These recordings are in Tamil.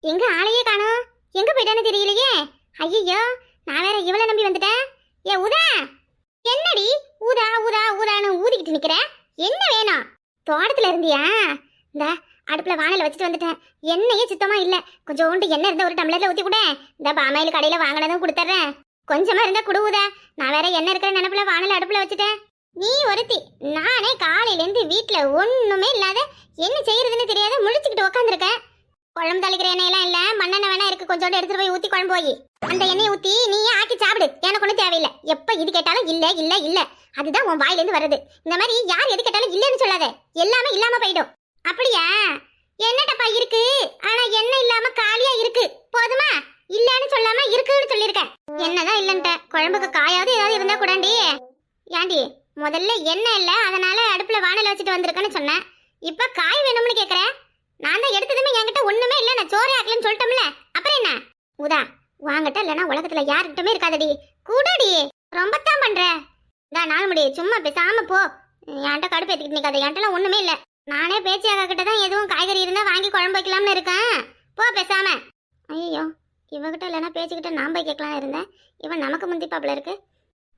எங்க ஆளையே காணோம். எங்க போயிட்டான்னு தெரியலையே. ஐயோ, நான் வேற இவளை நம்பி வந்துட்டேன். ஏ உதா, என்னடி ஊதா ஊதா ஊதான்னு ஊதிக்கிட்டு நிக்கிற? என்ன வேணும்? தோட்டத்துல இருந்தியா? இந்த அடுப்புல வானல வச்சுட்டு வந்துட்டேன். எண்ணெயே சுத்தமா இல்ல. கொஞ்சோண்டு எண்ணெய் இருந்தா ஒரு டம்ளர்ல ஊத்தி கூட. இந்த பாமாயில் கடையில வாங்கினதும் கொடுத்துட்றேன். கொஞ்சமா இருந்தா குடுவுதா. நான் வேற எண்ணெய் இருக்கிற நினைப்புல வானல அடுப்புல வச்சுட்டேன். நீ ஒருத்தி. நானே காலையில இருந்து வீட்டுல ஒண்ணுமே இல்லாத என்ன செய்யறதுன்னு தெரியாத முழிச்சுக்கிட்டு உட்காந்துருக்கேன். குழம்பு தாளிக்கிற எண்ணெயெல்லாம் இல்ல, மண்ணெண்ணெய் வேணா இருக்கு. கொஞ்சோண்டு எடுத்துட்டு போய் ஊத்தி குழம்பு போய் அந்த எண்ணெயை ஊத்தி நீயே ஆக்கி சாப்பிடு. எனக்கு ஒன்றும் தேவையில்லை. எப்ப இது கேட்டாலும் இல்ல இல்ல இல்ல, அதுதான் உன் வாயிலிருந்து வருது. இந்த மாதிரி யார் எது கேட்டாலும் இல்லன்னு சொல்லாத. எல்லாமே இல்லாம போயிடும். அப்படியா? என்னட்டப்பா இருக்கு, ஆனா எண்ணெய் இல்லாம காலியா இருக்கு. போதுமா? இல்லன்னு சொல்லாம இருக்குன்னு சொல்லிருக்கேன். என்னதான் இல்லன்ட்ட, குழம்புக்கு காயாவது ஏதாவது இருந்தா கூடாண்டி. ஏண்டி, முதல்ல எண்ணெய் இல்ல, அதனால அடுப்புல வானல வச்சுட்டு வந்திருக்கேன்னு சொன்னேன். இப்ப காய் வேணும்னு கேக்குற. நான் தான் எடுத்ததுமே என்கிட்ட ஒண்ணுமே இல்ல, நான் சோறு ஆக்கலன்னு சொல்லிட்டோம்ல. அப்புறம் என்ன உதா, வாங்கிட்ட இல்லைன்னா உலகத்துல யாருக்கிட்டமே இருக்காதடி. கூடடி ரொம்பத்தான் பண்ற. இந்த நாள் முடி, சும்மா பேசாம போ. என்கிட்ட கடுப்பு ஏத்திக்கிட்டு நிக்காத. என்கிட்ட ஒண்ணுமே இல்ல. நானே பேச்சியாக கிட்ட தான் எதுவும் காய்கறி இருந்தா வாங்கி குழம்பு வைக்கலாம்னு இருக்கேன். போ பேசாம. ஐயோ, இவகிட்ட இல்லைன்னா பேச்சுக்கிட்ட நான் போய் கேட்கலாம் இருந்தேன். இவன் நமக்கு முந்திப்பாப்புல இருக்கு.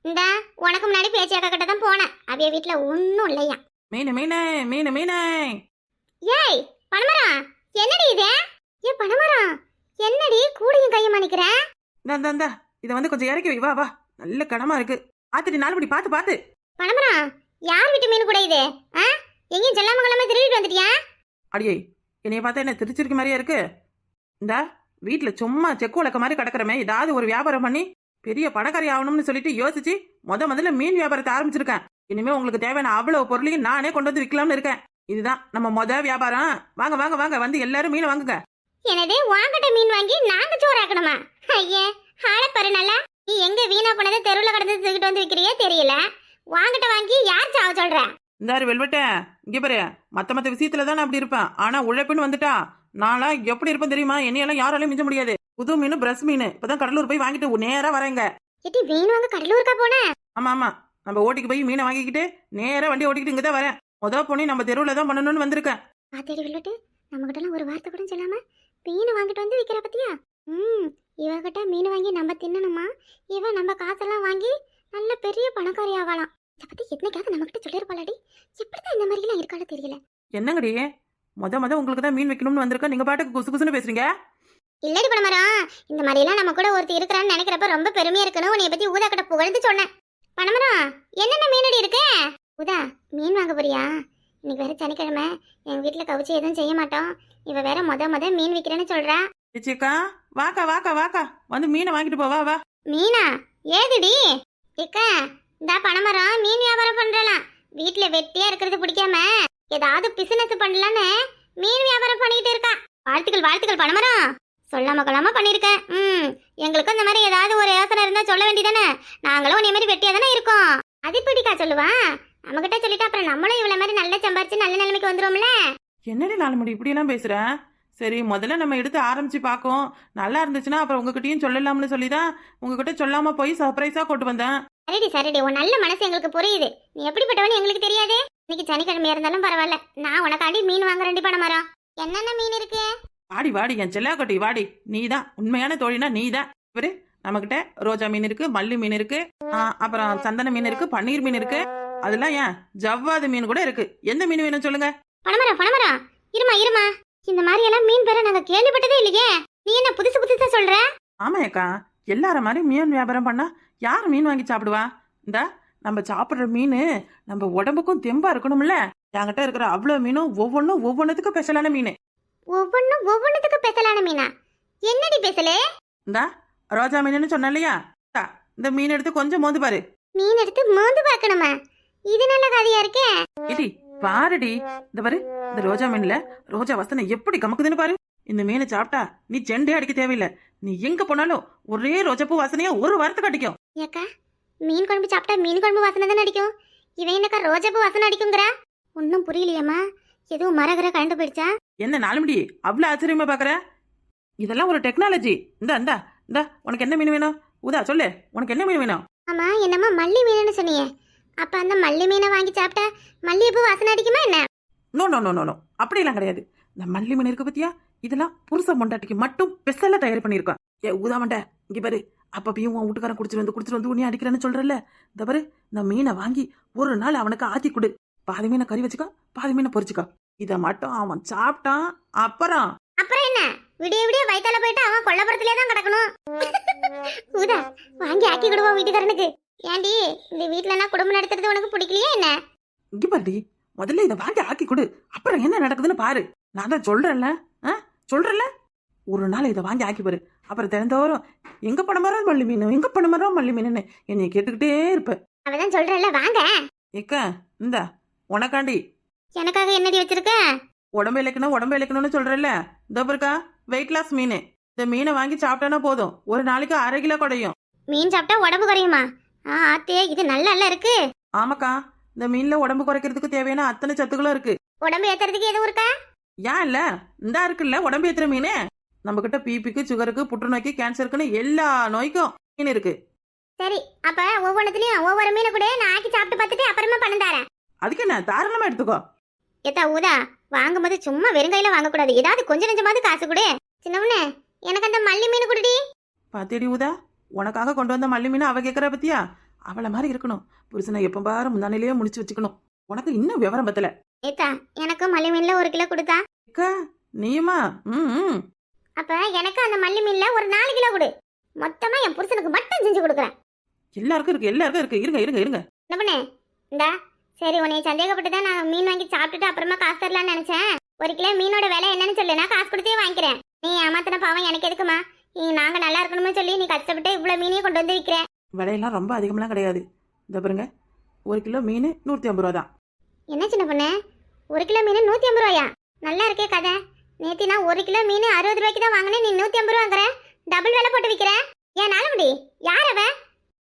இந்த உனக்கு முன்னாடி பேச்சியாக கிட்ட தான் போனேன். அவைய வீட்டுல ஒன்னும் இல்லையா. மீனு மீனே மீனு மீனே. ஏய் பணமரம், என்னடி இது? ஏ பணமரம், என்னடி கூடையும் கையும் நிக்கிற? இந்தா இதை வந்து கொஞ்சம் இறக்கி வை. வா வா, நல்ல கனமா இருக்கு. பார்த்துட்டு நாலுபடி பார்த்து பார்த்து. பணமரம், யார் வீட்டு மீன் கூட இது? எங்கேயும் செல்லாம கொள்ளாம திருடிட்டு வந்துட்டியா? அடியே, என்னைய பார்த்தா என்ன திருச்சிருக்க மாதிரியா இருக்கு? இந்த வீட்டுல சும்மா செக்கு உலக்க மாதிரி கிடக்குறமே, ஏதாவது ஒரு வியாபாரம் பண்ணி பெரிய பணக்காரி ஆகணும்னு சொல்லிட்டு யோசிச்சு முதல்ல மீன் வியாபாரத்தை ஆரம்பிச்சிருக்கேன். இனிமே உங்களுக்கு தேவையான அவ்வளவு பொருளையும் நானே கொண்டு வந்து விற்கலாம்னு இருக்கேன். இதுதான் நம்ம வியாபாரம். வாங்க வாங்க வாங்க, வந்து எல்லாரும் மீன் வாங்குங்க. எனதே வாங்கிட்ட மீன் வாங்கி நாங்க சோறாக்கணுமா? ஐயே, ஆள பாரு நல்லா. நீ எங்க வீணா போனதை தெருவுல கடந்து தூக்கிட்டு வந்து விக்கிறியே தெரியல. வாங்கிட்ட வாங்கி யார் சாவ சொல்ற? இந்தாரு வெல்வெட்ட, இங்க பாரு. மத்த விஷயத்துல தான் நான் அப்படி இருப்பேன். ஆனா உழைப்புன்னு வந்துட்டா நான்லாம் எப்படி இருப்பேன் தெரியுமா? என்னையெல்லாம் யாராலையும் மிஞ்ச முடியாது. புது மீன், பிரஸ் மீன் இப்பதான் கடலூர் போய் வாங்கிட்டு நேரா வரேங்க. எட்டி மீன் வாங்க கடலூருக்கா போன? ஆமா ஆமா, நம்ம ஓட்டிக்கு போய் மீனை வாங்கிக்கிட்டு நேரா வண்டி ஓட்டிக்கிட்டு இங்கதான் வரேன். பொண்ணி நம்ம தெருவுல தான் பண்ணணும்னு வந்திருக்கேன். பாத்தேடி வில்லட்டு, நம்ம கிட்ட ஒரு வார்த்தை கூட சொல்லாம மீன் வாங்கிட்டு வந்து விக்கிற பத்தியா? இவகிட்ட மீன் வாங்கி நம்ம தின்னணுமா? இவ நம்ம காசெல்லாம் வாங்கி நல்ல பெரிய பணக்காரி ஆகலாம். இதை பத்தி என்னைக்காவது நம்ம கிட்ட சொல்லிருப்பாளாடி. எப்படிதான் இந்த மாதிரி எல்லாம் இருக்கால தெரியல. என்னங்கடி, உங்களுக்கு தான் மீன் வைக்கணும்னு வந்திருக்கேன். நீங்க பாட்டுக்கு குசு குசுன்னு பேசுறீங்க. இல்லடி பணமரம், இந்த மாதிரி எல்லாம் நம்ம கூட ஒருத்தர் இருக்கிறான்னு நினைக்கிறப்ப ரொம்ப பெருமையா இருக்குன்னு உன்னைய பத்தி ஊதா கிட்ட புகழ்ந்து சொன்னேன். பணமரம், என்னென்ன மீனடி இருக்கு? ஊதா, மீன் வாங்க போறியா? இன்னைக்கு வேற சனிக்கிழமை, எங்க வீட்டுல கவிச்சு எதுவும் செய்ய மாட்டோம். இவ வேற மீன் விக்கிறேன்னு சொல்றா. ஏச்சிக்கா, வாக்கா வாக்கா வாக்கா, வந்து மீனை வாங்கிட்டு போவா வா. மீனா? ஏதுடி? ஏக்கா, இந்த பணமரம் மீன் வியாபாரம் பண்றலாம். வீட்டுல வெட்டியா இருக்கிறது பிடிக்காம ஏதாவது பிசினஸ் பண்ணலான்னு மீன் வியாபாரம் பண்ணிட்டு இருக்கா. வாழ்த்துக்கள் வாழ்த்துக்கள் பணமரம். சொல்லாம கொள்ளாம பண்ணிருக்கேன். எங்களுக்கும் இந்த மாதிரி ஏதாவது ஒரு யோசனை இருந்தா சொல்ல வேண்டியதானே? நாங்களும் உன்னை மாதிரி வெட்டியா தானே இருக்கோம். அது பிடிக்கா சொல்லுவா. நம்ம கிட்ட சொல்லிட்டு அப்புறம் நம்மளும் இவ்வளவு மாதிரி நல்லா சம்பாரிச்சு நல்ல நிலைமைக்கு வந்துருவோம்ல. என்னடி நாலுமணி இப்படி எல்லாம் பேசுற? சரி, முதல்ல நம்ம எடுத்து ஆரம்பிச்சு பார்க்கும். நல்லா இருந்துச்சுன்னா அப்புறம் உங்ககிட்டயும் சொல்லலாம்னு சொல்லிதான் உங்ககிட்ட சொல்லாம போய் சர்ப்ரைஸா கொண்டு வந்தேன். சரிடி, உன் நல்ல மனசு எங்களுக்கு புரியுது. நீ எப்படிப்பட்டவன்னு எங்களுக்கு தெரியாது. இன்னைக்கு சனிக்கிழமையா இருந்தாலும் பரவாயில்ல, நான் உனக்காண்டி மீன் வாங்குறேன்டி பணமரம். என்னென்ன மீன் இருக்கு? வாடி வாடி என் செல்லாக்கட்டி வாடி. நீதான் உண்மையான தோழினா நீதான். இவரு நம்மகிட்ட ரோஜா மீன் இருக்கு, மல்லி மீன் இருக்கு, அப்புறம் சந்தன மீன் இருக்கு, பன்னீர் மீன் இருக்கு. அதெல்லாம் ஏன் ஜவ்வாது மீன் கூட இருக்கு. எந்த மீன் வேணும் சொல்லுங்க? பணமரம் இருமா. இந்த மாதிரி எல்லாம் மீன் பேரை நாங்க கேள்விப்பட்டதே இல்லையே. நீ என்ன புதுசா சொல்ற? ஆமா அக்கா, எல்லார மாதிரி மீன் வியாபாரம் பண்ணா யார் மீன் வாங்கி சாப்பிடுவா? இந்த நம்ம சாப்பிடுற மீன் நம்ம உடம்புக்கும் தெம்பா இருக்கணும்ல. என்கிட்ட இருக்கிற அவ்வளவு மீனும் ஒவ்வொன்னுத்துக்கும் ஸ்பெஷலான மீன். ஒவ்வொன்னுத்துக்கு ஸ்பெஷலான மீனா? என்னடி ஸ்பெஷல்? இந்த ரோஜா மீன் சொன்ன இல்லையா, இந்த மீன் எடுத்து கொஞ்சம் மோந்து பாரு. மீன் எடுத்து மோந்து பார்க்கணுமா? இது நல்ல கதையா இருக்கே. ஏடி பாருடி, இந்த பாரு, இந்த ரோஜா மீன்ல ரோஜா வாசனை எப்படி கமக்குதுன்னு பாரு. இந்த மீனை சாப்பிட்டா நீ செண்டே அடிக்க தேவையில்லை. நீ எங்க போனாலும் ஒரே ரோஜாப்பூ வாசனையா ஒரு வாரத்துக்கு அடிக்கும். ஏக்கா, மீன் குழம்பு சாப்பிட்டா மீன் குழம்பு வாசனை தானே அடிக்கும். இவன் என்னக்கா ரோஜாப்பூ வாசனை அடிக்குங்கிறா? ஒன்னும் புரியலையம்மா. எதுவும் மரகர கண்டு போயிடுச்சா? என்ன நாலுமடி அவ்வளவு ஆச்சரியமா பாக்குற? இதெல்லாம் ஒரு டெக்னாலஜி. இந்த உனக்கு என்ன மீன் வேணும்? உதா சொல்லு, உனக்கு என்ன மீன் வேணும்? ஆமா, என்னம்மா மல்லி மீன்னு சொன்னியே. அப்ப அந்த மல்லி மீனை வாங்கி சாப்பிட்டா மல்லிகைப்பூ வாசனை அடிக்குமா என்ன? No no no no no, அப்படியெல்லாம் கிடையாது. இந்த மல்லி மீன் இருக்கு பத்தியா, இதெல்லாம் புருஷ பொண்டாட்டிக்கு மட்டும் ஸ்பெஷலா தயார் பண்ணிருக்கோம். ஏ ஊதாமண்ட, இங்க பாரு, அப்பப்பயும் உன் வீட்டுக்காரன் குடிச்சிட்டு வந்து உன்னை அடிக்கிறேன்னு சொல்றல, இந்த பாரு, இந்த மீனை வாங்கி ஒரு நாள் அவனுக்கு ஆத்தி கொடு. பாதி மீனை கறி வச்சுக்கோ, பாதி மீனை பொரிச்சுக்கோ. இத மட்டும் அவன் சாப்பிட்டான் அப்புறம் என்ன விடிய விடிய வயித்தால போயிட்டு அவன் கொல்லப்புறத்திலே தான் கிடக்கணும். ஊதா வாங்கி ஆக்கி கொடுவோம் வீட்டுக்காரனுக்கு. ஏண்டி இந்த வீட்டுல குடும்பம் நடத்துறது உனக்கு பிடிக்கலையா என்ன? இங்க பாருடி, முதல்ல இதை வாங்கி ஆக்கி கொடு, அப்புறம் என்ன நடக்குதுன்னு பாரு. நான் தான் சொல்றேன்ல, ஒரு நாள் இதை வாங்கி ஆக்கி பாரு. அப்புறம் திறந்தவரும் எங்க பணமரம் மல்லி மீன், எங்க பணமரம் மல்லி மீன் என்னை கேட்டுக்கிட்டே இருப்ப. அவதான் சொல்றல வாங்க. ஏக்க இந்த உனக்காண்டி எனக்காக என்னடி வச்சிருக்க? உடம்பு இழைக்கணும்னு சொல்றல, இந்த இருக்கா வெயிட் லாஸ் மீன். இந்த மீனை வாங்கி சாப்பிட்டானா போதும், ஒரு நாளைக்கு 1/2 கிலோ குறையும். மீன் சாப்பிட்டா உடம்பு குறையுமா? ஆத்தே இது நல்லா இருக்கு. ஆமாக்கா, இந்த மீன்ல உடம்பு குறைக்கிறதுக்கு தேவையான அத்தனை சத்துக்களும் இருக்கு. உடம்பு ஏத்துறதுக்கு எதுவும் இருக்கா? ஏன் இல்ல, இந்தா இருக்குல்ல உடம்பு ஏத்துற மீன். நம்ம கிட்ட பிபிக்கு, சுகருக்கு, புற்றுநோய்க்கு, கேன்சருக்குன்னு எல்லா நோய்க்கும் மீன் இருக்கு. சரி, அப்ப ஒவ்வொன்றுலயும் ஒவ்வொரு மீனை கூட நான் ஆக்கி சாப்பிட்டு பார்த்துட்டு அப்புறமா பணம் தரேன். அதுக்கு என்ன, தாராளமா எடுத்துக்கோ. ஏத்தா ஊதா, வாங்கும்போது சும்மா வெறுங்கையில வாங்கக்கூடாது, ஏதாவது கொஞ்சம் நெஞ்சமாவது காசு கொடு. சின்னவனே எனக்கு அந்த மல்லி மீன் குடுடி. பாத்தேடி ஊதா, உனக்காக கொண்டு வந்த மல்லி மீன் அவ கேட்கற பத்தியா, அவளை மாதிரி இருக்கணும். புருஷனை எப்ப பாரு முந்தானிலேயே முடிச்சு வச்சுக்கணும். உனக்கு இன்னும் விவரம் பத்தல. ஏத்தா எனக்கு மல்லி மீன்ல 1 கிலோ கொடுத்தா. அக்கா நீயுமா? அப்ப எனக்கு அந்த மல்லி மீன்ல ஒரு 4 கிலோ கொடு. மொத்தமா என் புருஷனுக்கு மட்டும் செஞ்சு கொடுக்குறேன். எல்லாருக்கும் இருக்கு. இருங்க. என்ன பண்ணே இந்தா. சரி, உன்னை சந்தேகப்பட்டு தான் நான் மீன் வாங்கி சாப்பிட்டுட்டு அப்புறமா காசு தரலான்னு நினைச்சேன். 1 கிலோ மீனோட விலை என்னன்னு சொல்லு, நான் காசு கொடுத்தே வாங்கிக்கிறேன். நீ ஏமாத்தின பாவம் எனக்கு எதுக்குமா? நாங்க நல்லா இருக்கணும்னு சொல்லி நீ கஷ்டப்பட்டு இவ்வளவு மீனையும் கொண்டு வந்து விற்கிறேன். விலையெல்லாம் ரொம்ப அதிகம்லாம் கிடையாது. இந்த பாருங்க, 1 கிலோ மீன் 150 ரூபா தான். என்ன சின்ன பொண்ணு, 1 கிலோ மீன் 150 ரூபாயா? நல்லா இருக்கே கதை. நேத்தி நான் 1 கிலோ மீன் 60 ரூபாய்க்கு தான் வாங்கினேன், நீ 150 ரூபா வாங்குற. டபுள் விலை போட்டு விற்கிற. ஏன் நாளமுடி யார் அவ?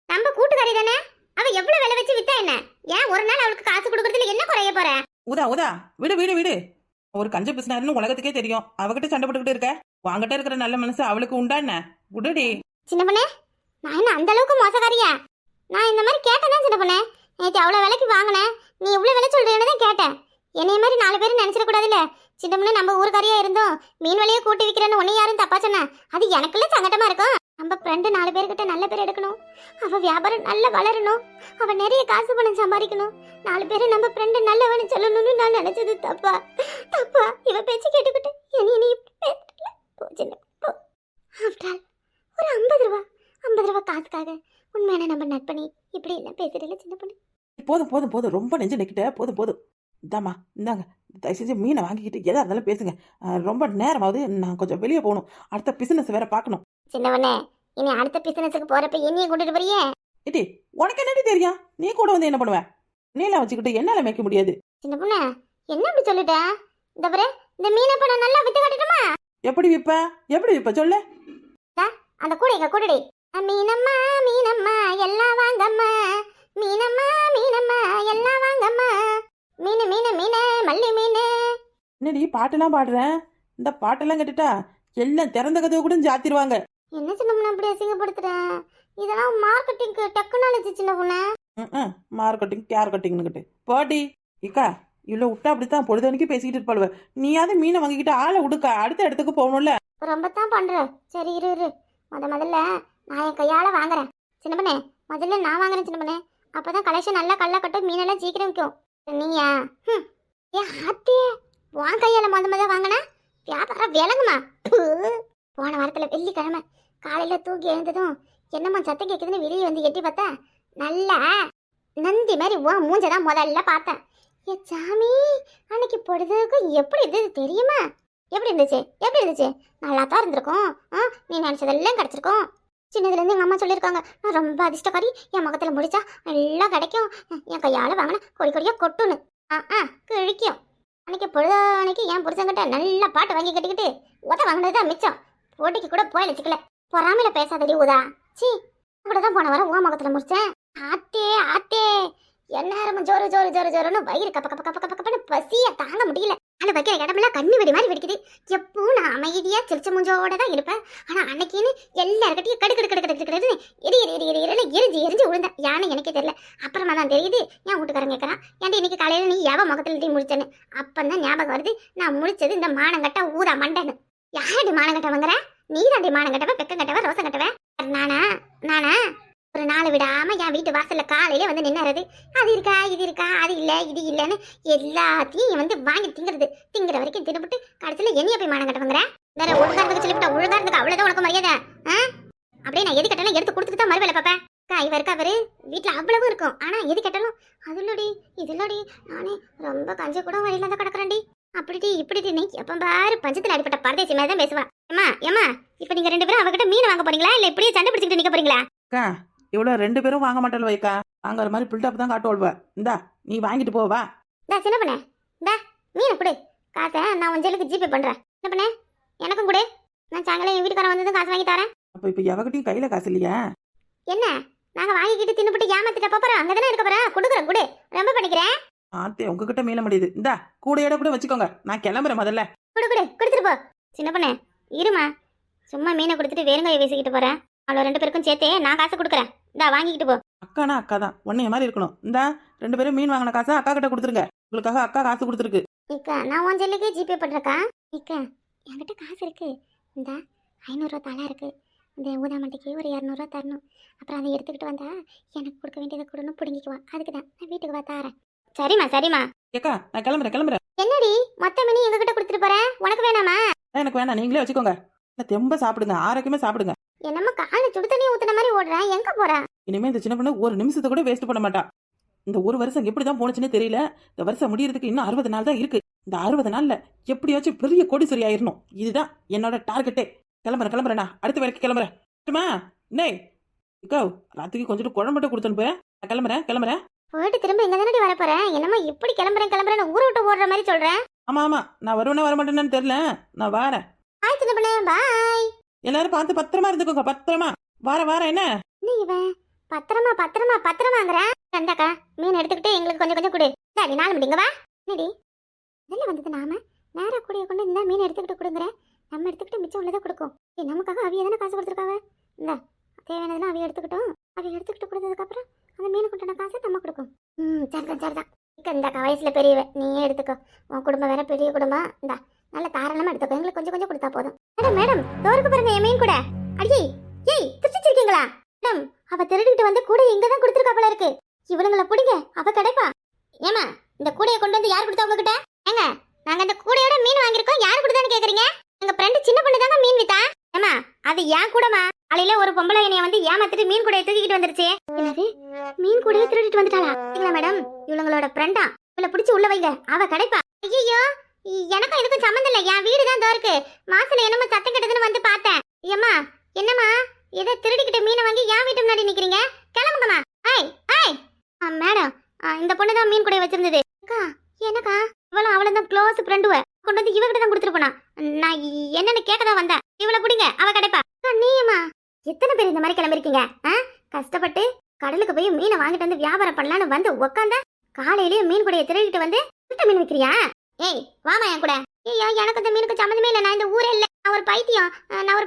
நம்ம கூட்டுக்காரி தானே. அவ எவ்வளவு விலை வச்சு வித்தா என்ன? ஏன் ஒரு நாள் அவளுக்கு காசு கொடுக்கறதுல என்ன குறைய போற? ஊதா விடு. ஒரு கஞ்ச பிசினாருன்னு உலகத்துக்கே தெரியும். அவகிட்ட சண்டை போட்டுக்கிட்டு இருக்க. வாங்கிட்ட இருக்கிற நல்ல மனசு அவளுக்கு உண்டா என்ன? விடுடி. சின்ன பொண்ணே, நான் என்ன அந்த அளவுக்கு மோசக்காரியா? நான் இந்த மாதிரி கேட்டதான் சின்ன பொண்ணே. நேற்று அவ்வளவு விலைக்கு வாங்கினேன், நீ இவ்வளவு விலை சொல்றேன்னு தான் கேட்டேன். என்னைய மாதிரி 4 பேரும் நினைச்சிடக்கூடாதுல்ல. சின்ன பொண்ணு நம்ம ஊருக்காரியா இருந்தோம் மீன் விலையை கூட்டி விற்கிறேன்னு உன்னை யாரும் தப்பா சொன்ன? அது எனக்குள்ள சங்கடமா இருக்கும். நம்ம ஃப்ரெண்டு 4 பேர்கிட்ட நல்ல பேர் எடுக்கணும். அவ வியாபாரம் நல்லா வளரணும். அவ நிறைய காசு பணம் சம்பாதிக்கணும். 4 பேரும் நம்ம ஃப்ரெண்டு நல்லவனு சொல்லணும்னு நான் நினைச்சது தப்பா. இவ பேச்சு கேட்டுக்கிட்டு என்னை ஒரு 50 ரூபா காசுக்காக உண்மையான நம்ம நட்பணி இப்படி என்ன பேசுறீங்க சின்ன பொண்ணு? போதும் ரொம்ப நெஞ்சு நிக்கிட்ட. போதும். இந்தாம்மா, இந்தாங்க, தயவு செஞ்சு மீனை வாங்கிக்கிட்டு எதா இருந்தாலும் பேசுங்க. ரொம்ப நேரமாவது, நான் கொஞ்சம் வெளியே போகணும். அடுத்த பிசினஸ் வேற பார்க்கணும். சின்னவனே, இனி அடுத்த பிசினஸுக்கு போறப்ப என்னையும் கூட்டிட்டு போறியே? ஏடி, உனக்கு என்னடி தெரியும்? நீ கூட வந்து என்ன பண்ணுவ? நீல வச்சுக்கிட்டு என்னால மேய்க்க முடியாது. சின்ன பொண்ணு, என்ன இப்படி சொல்லிட்ட? இந்த பாரு, இந்த மீனை பண்ண நல்லா வித்து காட்டணுமா? எப்படி விப்ப சொல்லு. அந்த கூடைடி. மீனம்மா எல்லாம் வாங்கம்மா. மீனம்மா எல்லாம் வாங்கம்மா. மீனு மல்லி மீனு. என்னடி பாட்டெல்லாம் பாடுறேன்? இந்த பாட்டெல்லாம் கேட்டுட்டா எல்லாம் திறந்த கதவு கூட சாத்திடுவாங்க. என்ன சின்ன பொண்ணு அப்படி அசிங்கப்படுத்துற? இதெல்லாம் மார்க்கெட்டிங் டெக்னாலஜி சின்ன பொண்ணு. மார்க்கெட்டிங் கேர்கட்டிங்னு போடி. இக்கா இவ்வளவு விட்டா அப்படித்தான் பொழுதுனைக்கு பேசிக்கிட்டு இருப்பாளுவ. நீயாவது மீனை வாங்கிக்கிட்டு ஆளை விடுக்கா, அடுத்த இடத்துக்கு போகணும்ல. ரொம்ப தான் பண்ற. சரி இரு. முதல்ல நான் என் கையால வாங்குறேன் சின்ன பண்ணே. முதல்ல நான் வாங்குறேன் சின்ன பண்ணே. அப்பதான் கலெக்ஷன் நல்லா கல்ல கட்டும், மீனெல்லாம் சீக்கிரம் விற்கும். நீயா ஏன் ஆத்தே உன் கையால முதல்ல வாங்கினா வியாபாரம் விளங்குமா? போன வாரத்துல வெள்ளிக்கிழமை காலையில தூக்கி எழுந்ததும் என்னம்மா சத்தம் கேட்குதுன்னு வெளியே வந்து எட்டி பார்த்தா நல்லா நந்தி மாதிரி உன் மூஞ்சதான் முதல்ல பார்த்தேன். ஏ சாமி, அன்னைக்கு பொழுதுக்கு எப்படி இருந்தது தெரியுமா? எப்படி இருந்துச்சு? நல்லா தான் இருந்திருக்கும். நீ நினைச்சதெல்லாம் கிடைச்சிருக்கும். சின்னதுலேருந்து எங்கள் அம்மா சொல்லியிருக்காங்க, நான் ரொம்ப அதிர்ஷ்டக்காரி, என் முகத்தில் முடிச்சா எல்லாம் கிடைக்கும், என் கையால் வாங்கினா கொடியாக கொட்டுன்னு. கிழிக்கும். அன்னைக்கு பொழுதானைக்கு என் புருஷங்கிட்ட நல்லா பாட்டு வாங்கி கட்டிக்கிட்டு வாங்கினது தான் மிச்சம். போட்டிக்கு கூட போய் வச்சுக்கல. பொறாமையில பேசாதடி ஊதா. சி, அப்படிதான் போன வாரம் உன் முகத்தில் முடிச்சேன். ஆத்தே என்ன ஜோரு ஜோருன்னு வயிறு கப்பன்னு பசியை தாங்க முடியல. அது வைக்கிற இடமெல்லாம் கண்ணி வெடி மாதிரி வெடிக்குது. எப்பவும் நான் அமைதியா சிரிச்ச மூஞ்சோட தான் இருப்பேன். ஆனா அன்னைக்குன்னு எல்லார்கிட்டயும் கடு கடு கடு கடு கடுன்னு எரிஞ்சு எரிஞ்சு விழுந்தேன். யானை எனக்கே தெரியல. அப்புறமா தான் தெரியுது என் வீட்டுக்காரன் கேட்கறான், ஏன்டி இன்னைக்கு காலையில நீ எவ முகத்துல டீ முடிச்சேன்னு. அப்பந்தான் ஞாபகம் வருது நான் முடிச்சது இந்த மானங்கட்ட ஊதா மண்டன்னு. யாரடி மானங்கட்ட வாங்குற? நீ தாண்டி மானங்கட்டவ, வெக்கம் கட்டவ, ரோசம் கட்டவ. நானா நானா ஒரு நாள் விடாம என் வீட்டு வாசல்ல காலையில வந்து நின்னுறது. அது இருக்கா இது இருக்கா, அது இல்ல இது இல்லன்னு எல்லாத்தையும் வந்து வாங்கி திங்கிற வரைக்கும் தின்னுபிட்டு கடைசியில என்னைய போய் மானம் கட்டவங்கிற. வேற ஒழுங்கா இருந்துக்கு சொல்லிவிட்டா ஒழுங்கா இருந்துக்கு அவ்வளவுதான் உனக்கு மரியாதை. அப்படியே நான் எது கட்டாலும் எடுத்து கொடுத்துட்டு தான் மறுவேலை பாப்பேன். இவருக்கு அவரு வீட்டுல அவ்வளவு இருக்கும். ஆனா எது கட்டாலும் அது இல்லடி இது இல்லடி, நானே ரொம்ப கஞ்ச கூட வழியில தான் கிடக்குறேன்டி அப்படி இப்படி நீ எப்ப பாரு பஞ்சத்துல அடிப்பட்ட பரதேசி மாதிரி தான் பேசுவா. ஏமா இப்ப நீங்க 2 பேரும் அவகிட்ட மீன் வாங்க போறீங்களா இல்ல இப்படியே சண்டை பிடிச்சிட்டு நிக்க போறீங்களா? அக்கா இவ்வளோ 2 பேரும் வாங்க மாட்டேன் வைக்கா, வாங்குற மாதிரி பில்டப் தான் காட்டுவோல்வ. இந்தா நீ வாங்கிட்டு போவா. இந்தா சின்ன பண்ண, இந்தா மீனை கொடு, காசை நான் உன் ஜெலுக்கு ஜிபே பண்றேன். என்ன பண்ண எனக்கும் கொடு, நான் சாயங்காலம் என் வீட்டுக்காரன் வந்ததும் காசு வாங்கி தரேன். அப்ப இப்ப எவகிட்டையும் கையில காசு இல்லையா? என்ன நாங்க வாங்கிக்கிட்டு தின்னுபிட்டு ஏமாத்திட்ட போறோம், அங்கதானே இருக்க போறேன். கொடுக்குறேன் கொடு, ரொம்ப பண்ணிக்கிறேன். ஆத்தே உங்ககிட்ட மீள முடியுது. இந்தா கூடையோட கூட வச்சுக்கோங்க, நான் கிளம்புறேன் முதல்ல. கொடுத்துட்டு போ. சின்ன பண்ண இருமா, சும்மா மீனை கொடுத்துட்டு வேறுங்காய வீசிக்கிட்டு போறேன். அவ்வளோ 2 பேருக்கும் சேர்த்தே நான் காசு கொடுக்குறேன். இந்தா வாங்கிக்கிட்டு போ. அக்கானா அக்கா தான், உன்னைய மாதிரி இருக்கணும். இந்தா 2 பேரும் மீன் வாங்கின காசை அக்கா கிட்ட கொடுத்துருங்க. உங்களுக்காக அக்கா காசு கொடுத்துருக்கு. இக்கா நான் உன் ஜெல்லுக்கு ஜிபே பண்றேக்கா. இக்கா என்கிட்ட காசு இருக்கு, இந்த 500 ரூபா தலா இருக்கு. இந்த ஊதாமட்டிக்கு ஒரு 200 ரூபா தரணும். அப்புறம் அதை எடுத்துக்கிட்டு வந்தா எனக்கு கொடுக்க வேண்டியதை கொடுன்னு பிடிங்கிக்குவான். அதுக்கு தான் நான் வீட்டுக்கு வா தாரேன். சரிம்மா. ஏக்கா நான் கிளம்புறேன். என்னடி மொத்த மணி எங்ககிட்ட கொடுத்துட்டு போறேன், உனக்கு வேணாமா? எனக்கு வேணாம், நீங்களே வச்சுக்கோங்க. தெம்ப சாப்பிடுங்க, ஆரோக்கியமா சாப்பிடுங்க. என்னம்மா காலை சுடு தண்ணி ஊத்துன மாதிரி ஓடுறேன், எங்க போறேன்? இனிமே இந்த சின்ன பொண்ணு ஒரு நிமிஷத்தை கூட வேஸ்ட் பண்ண மாட்டா. இந்த ஒரு வருஷம் எப்படிதான் போனுச்சுன்னு தெரியல. இந்த வருஷம் முடியறதுக்கு இன்னும் 60 நாள் தான் இருக்கு. இந்த 60 நாள்ல எப்படியாச்சும் பெரிய கோடீஸ்வரி ஆயிரணும். இதுதான் என்னோட டார்கெட்டே. கிளம்புறேன், நான் அடுத்த வேலைக்கு கிளம்புறேன். இக்கோ ராத்திரிக்கு கொஞ்சம் குழம்பு மட்டும் கொடுத்துன்னு போய் கிளம்புறேன். போயிட்டு திரும்ப எங்க தானடி வர போறேன்? என்னம்மா இப்படி கிளம்புறேன் ஊரை விட்டு ஓடுற மாதிரி சொல்றேன். ஆமா நான் வருவேனா வர மாட்டேன்னு தெரியல, நான் வாரேன். பாய் சின்ன பண்ண, பாய். எல்லாரும் பார்த்து பத்திரமா இருந்துக்கோங்க, பத்திரமா. வாரேன். என்ன இவன் பத்திரமாங்கற? அந்தாக்கா மீன் எடுத்துக்கிட்டு எங்களுக்கு கொஞ்சம் கொடு. சரி 4 மணிங்க வா. என்னடி இதெல்லாம் வந்தது? நாம நேரா கூடிய கொண்டு இந்த மீன் எடுத்துக்கிட்டு கொடுங்குற, நம்ம எடுத்துக்கிட்டு மிச்சம் உள்ளதை கொடுக்கும். நமக்காக அவிய தானே காசு கொடுத்துருக்காவ. இந்த தேவையானதெல்லாம் அவிய எடுத்துக்கிட்டோம். அவிய எடுத்துக்கிட்டு கொடுத்ததுக்கு அப்புறம் அந்த மீன் கொண்டாட காசை நம்ம கொடுக்கும். சரிதான். இந்தாக்கா வயசுல பெரியவ, நீயே எடுத்துக்கோ. உன் குடும்பம் வேற பெரிய குடும்பம். இந்தா நல்ல தாராளமா எடுத்துக்கோ, எங்களுக்கு கொஞ்சம் கொடுத்தா போதும். மேடம் தோருக்கு பாருங்க என் மீன் கூட. அடியே ஏய் திருச்சிருக்கீங்களா மேடம்? அவ திருடிட்டு வந்து கூட இங்கதான் கொடுத்துருக்காப்பல இருக்கு. இவளுங்களை பிடிங்க, அவ கிடைப்பா. ஏமா இந்த கூடையை கொண்டு வந்து யார் கொடுத்தா உங்ககிட்ட? ஏங்க நாங்க இந்த கூடையோட மீன் வாங்கிருக்கோம், யார் கொடுத்தான்னு கேக்குறீங்க? எங்க ஃப்ரெண்டு சின்ன பொண்ணு தாங்க மீன் வித்தா. ஏமா அது ஏன் கூடமா? காலையில ஒரு பொம்பளை என்னைய வந்து ஏமாத்திட்டு மீன் கூடையை தூக்கிட்டு வந்துருச்சு. என்னது மீன் கூடையை திருடிட்டு வந்துட்டாளா? இல்ல மேடம், இவங்களோட ஃப்ரெண்டா. இவளை பிடிச்சி உள்ள வைங்க, அவ கிடைப்பா. ஐயோ எனக்கும் இதுக்கும் சம்மந்தம் இல்ல, என் வீடு தான் தோருக்கு. மாசல என்னமோ சத்தம் கெட்டதுன்னு வந்து பார்த்தேன். ஏம்மா என்னம்மா ஏதோ திருடிக்கிட்ட மீனை வாங்கி என் வீட்டு முன்னாடி நிக்கிறீங்க? கிளம்புங்கம்மா. மேடம் இந்த பொண்ணு தான் மீன் கூடைய வச்சிருந்தது. அக்கா எனக்கா? இவளும் அவளும் க்ளோஸ் ஃப்ரெண்டுவ கொண்டு வந்து இவகிட்ட தான் கொடுத்துட்டு போனா. நான் என்னன்னு கேட்கதான் வந்தேன். இவளை பிடிங்க, அவ கிடைப்பா. நீயம்மா எத்தனை பேர் இந்த மாதிரி கிளம்பிருக்கீங்க? கஷ்டப்பட்டு கடலுக்கு போய் மீனை வாங்கிட்டு வந்து வியாபாரம் பண்ணலான்னு வந்து உக்காந்த காலையிலேயே மீன் கூடைய திருடிட்டு வந்து மீன் விற்கிறியா? ஏய் வாமா என் கூட. ஐயோ எனக்கு இந்த மீனுக்கு சம்மந்தமே இல்லை, நான் இந்த ஊரே இல்லை, நான் ஒரு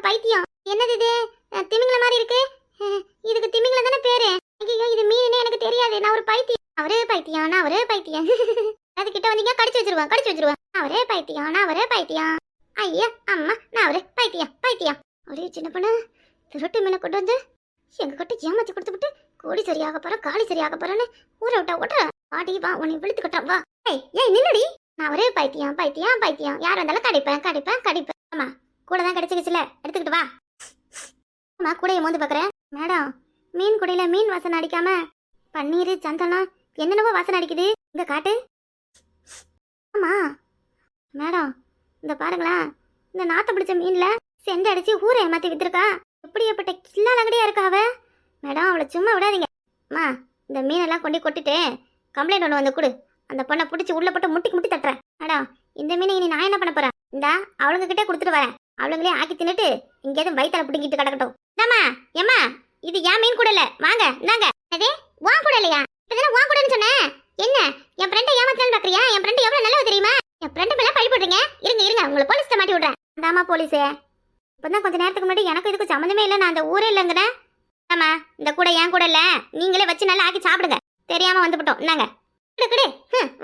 பைத்தியம். என்னது இது திமிங்கல மாதிரி இருக்கு? இதுக்கு திமிங்கல தானே பேரு. ஐயோ இது மீனே எனக்கு தெரியாது, நான் ஒரு பைத்தியம். அவரே பைத்தியம். அது கிட்ட வந்தீங்க கடிச்சு வச்சிருவேன். அவரே பைத்தியம். ஐயா அம்மா நான் அவரே பைத்தியம். ஒரே சின்ன பொண்ணு திருட்டு மீனை கொண்டு வந்து எங்க கிட்ட ஏமாச்சு கொடுத்துட்டு கோடி சரியாக போறேன் காலி சரியாக போறேன்னு ஊரை விட்டா ஓட்டுற. பாடி வா உன்னை விழுத்துக்கிட்டா வா. ஏய் நில்லடி, நான் ஒரே பைத்தியம். யார் வந்தாலும் கடிப்பேன். ஆமா கூட தான் கிடைச்சிக்கிச்சுல, எடுத்துக்கிட்டு வா. அம்மா கூடையை மோந்து பாக்குறேன். மேடம் மீன் கூடையில மீன் வாசனை அடிக்காம பன்னீர் சந்தனம் என்னென்னவோ வாசனை அடிக்குது. இங்க காட்டு. ஆமா மேடம் இந்த பாருங்களா, இந்த நாத்த பிடிச்ச மீன்ல செண்டை அடிச்சு ஊரை ஏமாத்தி வித்துருக்கா. எப்படியாப்பட்ட கில்லாலங்கடியா இருக்கா அவ. மேடம் அவளை சும்மா விடாதீங்க. அம்மா இந்த மீனெல்லாம் கொண்டு கொட்டிட்டு கம்ப்ளைண்ட் ஒன்று வந்து கொடு. அந்த பொண்ணை பிடிச்சி உள்ள போட்டு முட்டி தட்டுறேன். மேடம் இந்த மீனை இனி நான் என்ன பண்ண போறேன்? இந்தா அவளுங்க கிட்டே கொடுத்துட்டு வரேன். அவளுங்களே ஆக்கி தின்னுட்டு இங்கேயாவது வயிற்றால பிடிங்கிட்டு கிடக்கட்டும். ஏம்மா இது என் மீன் கூட இல்ல, வாங்க இந்தாங்க. அதே வான் கூட இல்லையா? இப்பதானே வான் கூடன்னு சொன்னேன். என்ன என் ஃப்ரெண்டை ஏமாத்தலான்னு பாக்குறியா? என் ஃப்ரெண்டு எவ்வளவு நல்லது தெரியுமா? என் ஃப்ரெண்டு மேல பழி போடுறீங்க. இருங்க இருங்க, உங்களை போலீஸ்ல மாட்டி விடுறேன். அந்தாமா போலீஸே, இப்பதான் கொஞ்ச நேரத்துக்கு முன்னாடி எனக்கு இதுக்கு சம்மந்தமே இல்லை, நான் அந்த ஊரே இல்லைங்கிறேன். ஆமா, இந்த கூட என் கூட இல்ல, நீங்களே வச்சு நல்லா ஆக்கி சாப்பிடுங்க. தெரியாம வந்துவிட்டோம். என்னங்க கிடு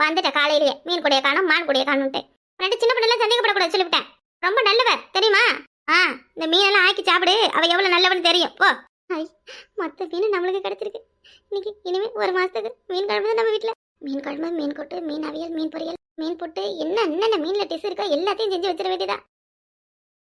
வந்துட்டேன் காலையிலேயே. மீன் கூடைய காணும், மான் கூடைய காணும்ட்டு. ரெண்டு சின்ன பிள்ளைலாம் சந்தேகப்படக்கூடாது சொல்லிவிட்டேன். ரொம்ப நல்லவர் தெரியுமா? இந்த மீனெல்லாம் ஆக்கி சாப்பிடு, அவ எவ்வளவு நல்லவன்னு தெரியும். போ. மற்ற மீன் நம்மளுக்கு கிடைச்சிருக்கு. இன்னைக்கு இனிமே ஒரு மாசத்துக்கு மீன் குழம்பு தான் நம்ம வீட்டுல. மீன் குழம்பு, மீன் கொட்டு, மீன் அவியல், மீன் பொரியல், மீன் போட்டு என்னென்ன மீன்ல டிஸ் இருக்கோ எல்லாத்தையும் செஞ்சு வச்சிட வேண்டியதா.